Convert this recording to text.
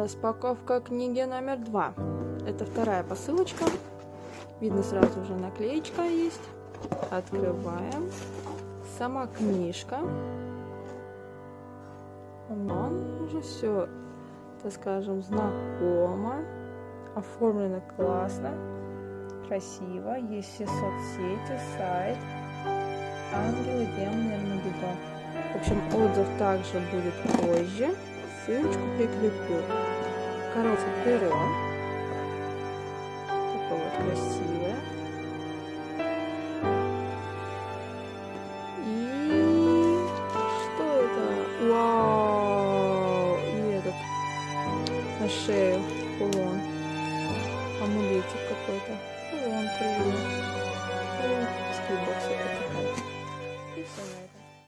Распаковка книги номер 2. Это вторая посылочка. Видно, сразу уже наклеечка есть. Открываем. Сама книжка. Вон уже все, так скажем, знакомо. Оформлено классно. Красиво. Есть все соцсети, сайт. Ангелы, демоны, Армагеддон. В общем, отзыв также будет позже. Ссылочку прикреплю. Коробка перо. Такое вот красивое. И что это? Вау! И этот на шею кулон. Амулетик какой-то. Кулон круглый. И скибокс это такая. И все на этом.